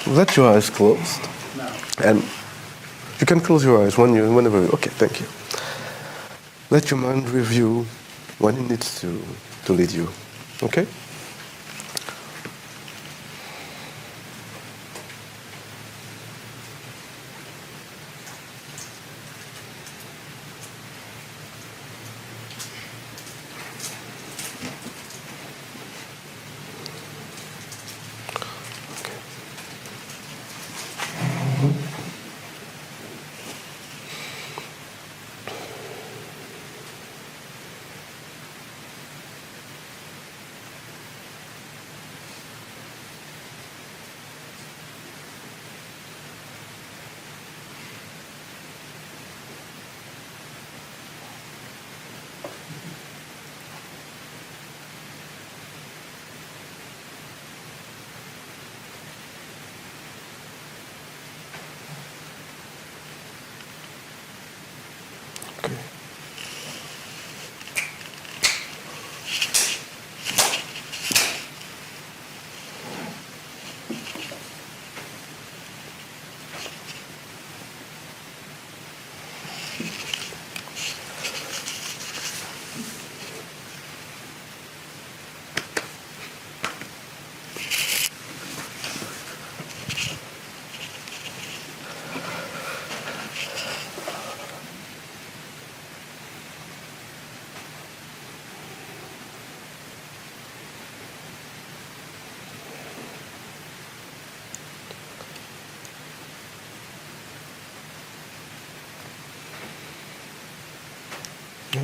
let your eyes closed. No. And you can close your eyes whenever. Okay, thank you. Let your mind review when it needs to lead you. Okay? Okay.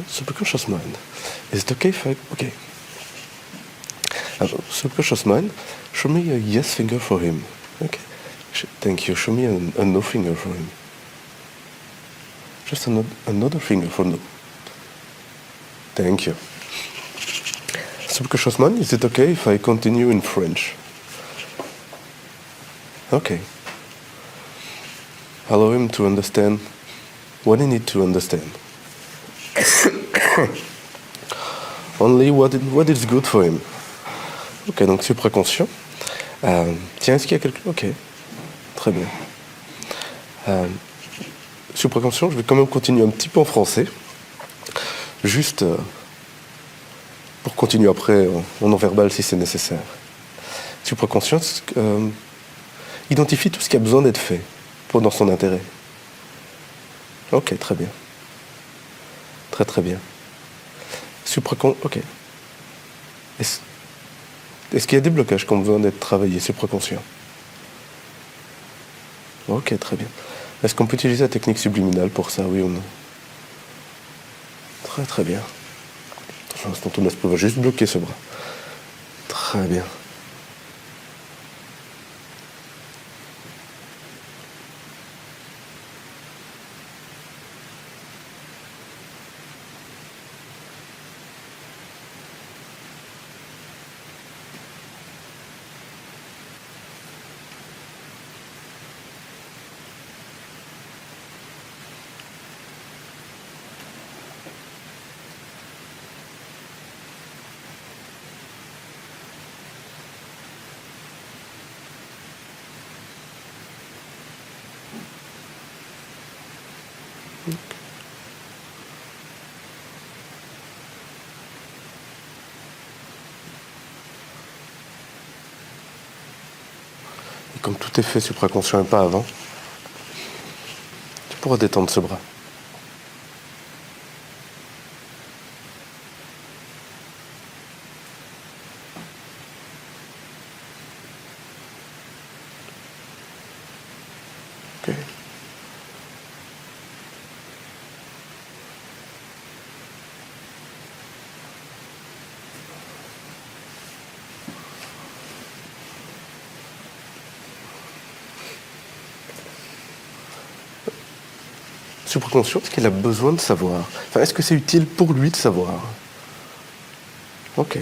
Subconscious mind. Is it okay if I... Okay. Subconscious mind, show me a yes finger for him. Okay. Thank you. Show me a no finger for him. Just another finger for no. Thank you. Subconscious mind, is it okay if I continue in French? Okay. Allow him to understand what he needs to understand. Only what is good for him. Ok, donc supraconscient. Tiens, est-ce qu'il y a quelque... Ok, très bien. Supraconscient, je vais quand même continuer un petit peu en français. Juste pour continuer après en non-verbal si c'est nécessaire. Supraconscient identifie tout ce qui a besoin d'être fait dans son intérêt. Ok, très bien. Très très bien. Ok. Est-ce qu'il y a des blocages qui ont besoin d'être travaillés, supraconscient? Ok, très bien. Est-ce qu'on peut utiliser la technique subliminale pour ça, oui ou non? Très très bien. Attention, instant, ton esprit va juste bloquer ce bras. Très bien. Et comme tout est fait supraconscient et pas avant, tu pourras détendre ce bras. Ok. Supraconscient, est-ce qu'il a besoin de savoir? Enfin, est-ce que c'est utile pour lui de savoir? Ok.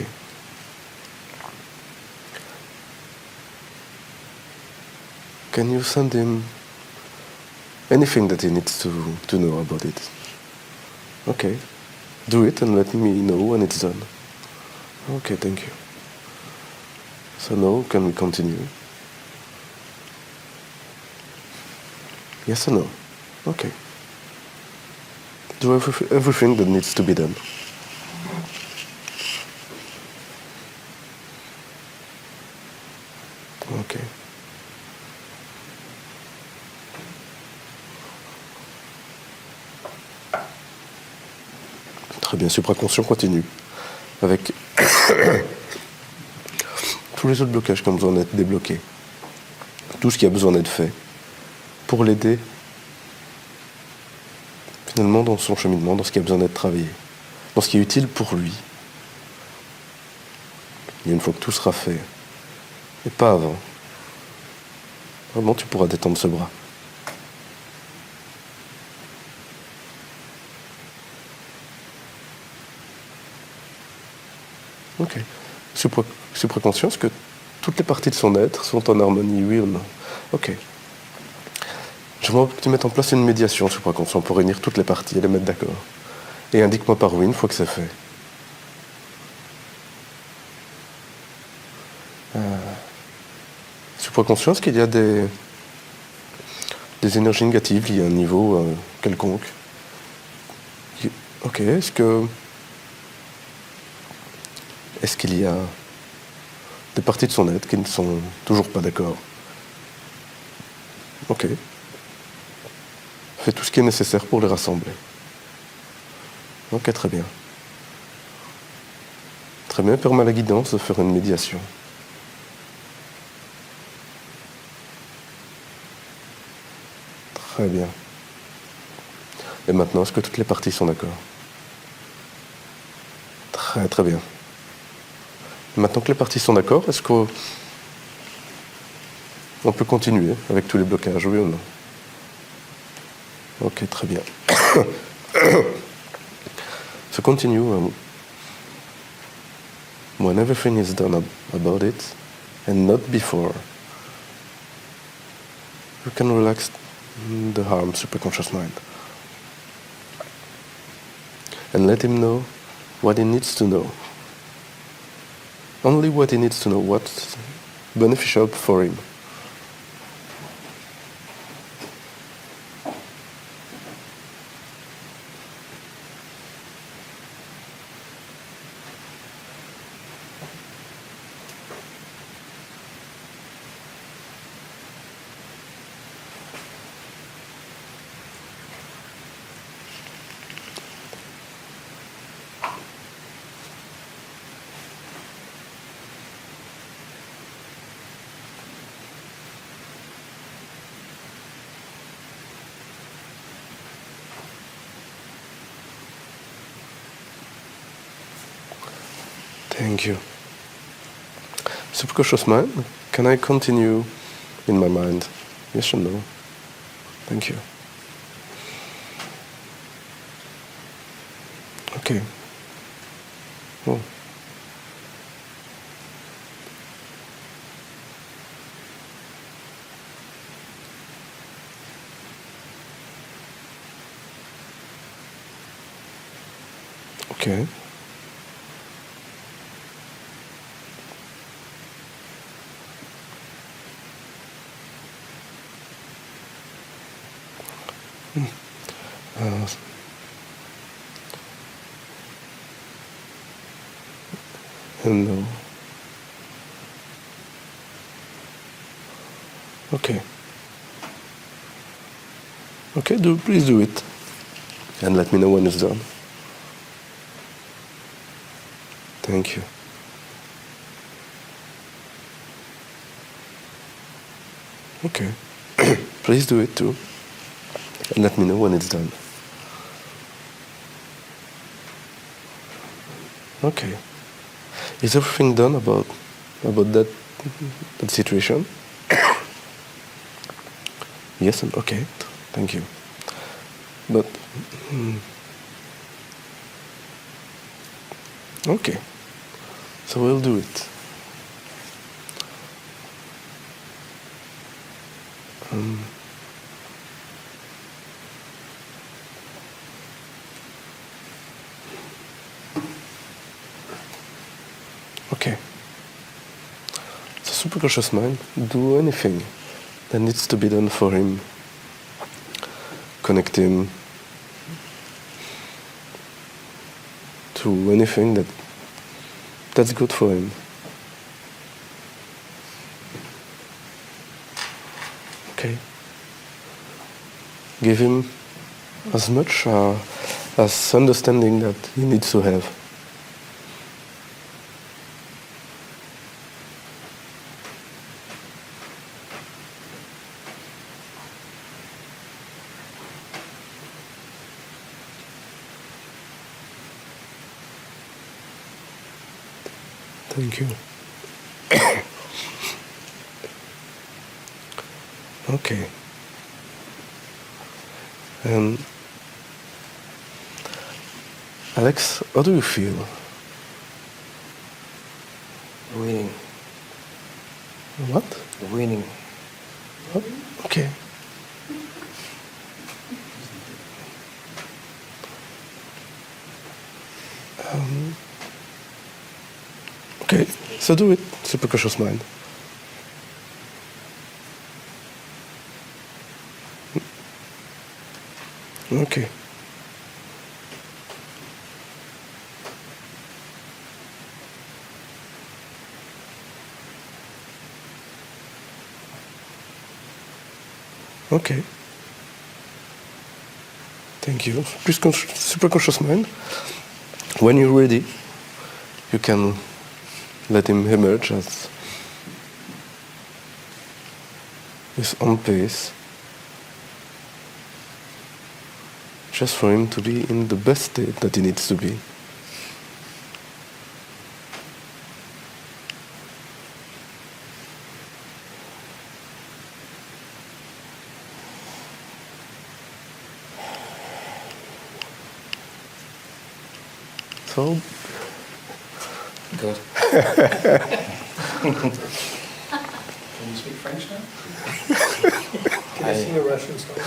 Can you send him anything that he needs to know about it? Okay. Do it and let me know when it's done. Okay, thank you. So now, can we continue? Yes or no? Okay. Do everything that needs to be done. Okay. Très bien, supraconscient continue avec tous les autres blocages qui ont besoin d'être débloqués. Tout ce qui a besoin d'être fait pour l'aider finalement dans son cheminement, dans ce qui a besoin d'être travaillé, dans ce qui est utile pour lui. Et une fois que tout sera fait, et pas avant, vraiment tu pourras détendre ce bras. Ok. Supraconscient, est-ce que toutes les parties de son être sont en harmonie, oui ou non? Ok. J'aimerais que tu mettes en place une médiation supraconscient pour réunir toutes les parties et les mettre d'accord. Et indique-moi par oui une fois que c'est fait. Supraconscient, est-ce qu'il y a des énergies négatives liées à un niveau quelconque? Ok, est-ce qu'il y a des parties de son être qui ne sont toujours pas d'accord? Ok. Fais tout ce qui est nécessaire pour les rassembler. Ok, très bien. Très bien, permets la guidance de faire une médiation. Très bien. Et maintenant, est-ce que toutes les parties sont d'accord? Très très bien. Et maintenant que les parties sont d'accord, est-ce qu'on peut continuer avec tous les blocages, oui ou non? Ok, très bien. So continue when everything is done about it and not before. You can relax the harm superconscious mind and let him know what he needs to know. Only what he needs to know, what's beneficial for him. Thank you. Subconscious mind, can I continue in my mind? Yes or no? Thank you. Okay. Oh. Okay. No. Okay. Okay, please do it. And let me know when it's done. Thank you. Okay. Please do it too. And let me know when it's done. Okay. Is everything done about that situation? Yes, and okay. Thank you. But okay. So we'll do it. Okay. So superconscious mind, do anything that needs to be done for him connect him to anything that's good for him. Okay. Give him as much as understanding that he needs to have. Thank you. Okay. Alex, how do you feel? Winning. What? Winning. Oh, okay. Okay, so do it, superconscious mind. Okay. Okay. Thank you. Please, superconscious mind. When you're ready, you can let him emerge at his own pace, just for him to be in the best state that he needs to be. So, good. Can you speak French now? Can I sing a Russian song?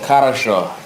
Хорошо.